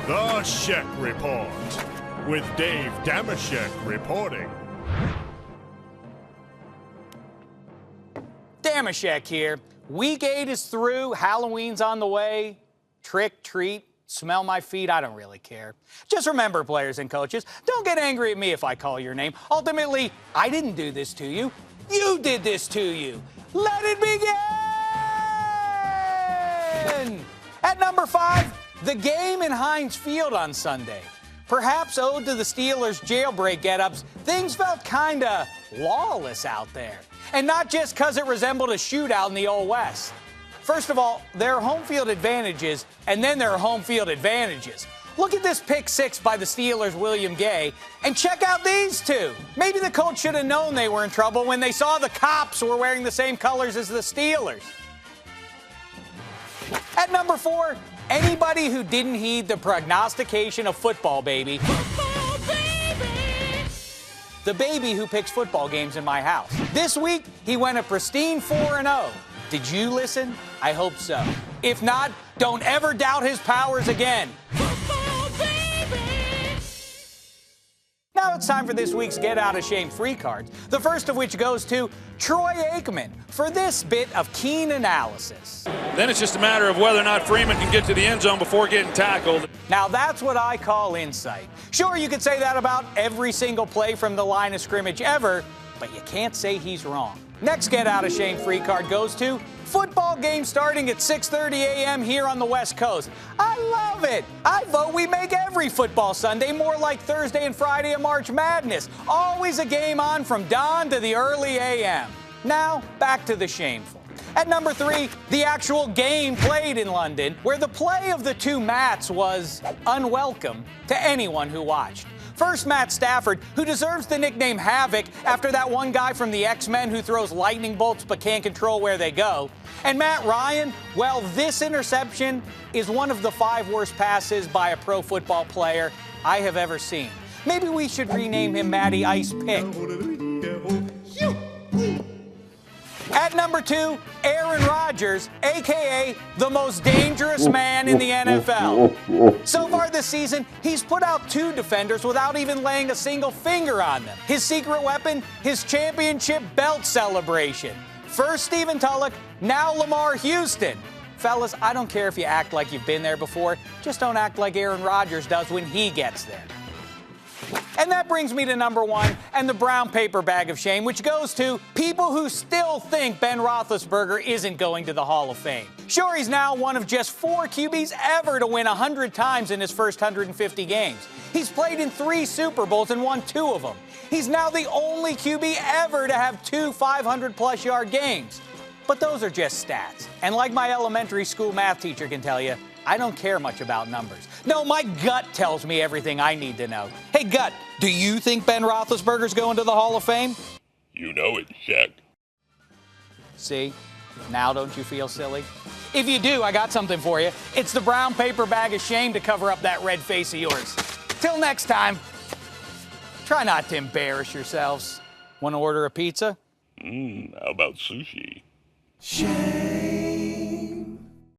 The Shek Report, with Dave Damashek reporting. Damashek here. Week 8 is through. Halloween's on the way. Trick, treat, smell my feet. I don't really care. Just remember, players and coaches, don't get angry at me if I call your name. Ultimately, I didn't do this to you. You did this to you. Let it begin! At number 5, the game in Heinz Field on Sunday. Perhaps owed to the Steelers' jailbreak get-ups, things felt kinda lawless out there. And not just because it resembled a shootout in the Old West. First of all, there are home field advantages, and then there are home field advantages. Look at this pick 6 by the Steelers' William Gay, and check out these two. Maybe the coach should have known they were in trouble when they saw the cops were wearing the same colors as the Steelers. At number 4, anybody who didn't heed the prognostication of football baby. Football baby! The baby who picks football games in my house. This week, he went a pristine 4-0. Did you listen? I hope so. If not, don't ever doubt his powers again. Football baby! Now it's time for this week's Get Out of Shame free cards, the first of which goes to Troy Aikman for this bit of keen analysis. Then it's just a matter of whether or not Freeman can get to the end zone before getting tackled. Now that's what I call insight. Sure, you could say that about every single play from the line of scrimmage ever, but you can't say he's wrong. Next Get Out of Shame free card goes to football game starting at 6:30 a.m. here on the West Coast. I love it. I vote we make every football Sunday more like Thursday and Friday of March Madness. Always a game on from dawn to the early a.m. Now, back to the shameful. At number 3, the actual game played in London, where the play of the two Matts was unwelcome to anyone who watched. First, Matt Stafford, who deserves the nickname Havoc after that one guy from the X-Men who throws lightning bolts but can't control where they go. And Matt Ryan, well, this interception is one of the 5 worst passes by a pro football player I have ever seen. Maybe we should rename him Matty Ice Pick. At number 2, Aaron Rodgers, a.k.a. the most dangerous man in the NFL. So far this season, he's put out 2 defenders without even laying a single finger on them. His secret weapon, his championship belt celebration. First Stephen Tulloch, now Lamar Houston. Fellas, I don't care if you act like you've been there before, just don't act like Aaron Rodgers does when he gets there. And that brings me to number 1 and the brown paper bag of shame, which goes to people who still think Ben Roethlisberger isn't going to the Hall of Fame. Sure, he's now one of just 4 QBs ever to win 100 times in his first 150 games. He's played in 3 Super Bowls and won 2 of them. He's now the only QB ever to have 2 500-plus yard games. But those are just stats. And like my elementary school math teacher can tell you, I don't care much about numbers. No, my gut tells me everything I need to know. Hey, gut, do you think Ben Roethlisberger's going to the Hall of Fame? You know it, Shek. See? Now don't you feel silly? If you do, I got something for you. It's the brown paper bag of shame to cover up that red face of yours. Till next time, try not to embarrass yourselves. Want to order a pizza? How about sushi? Shame.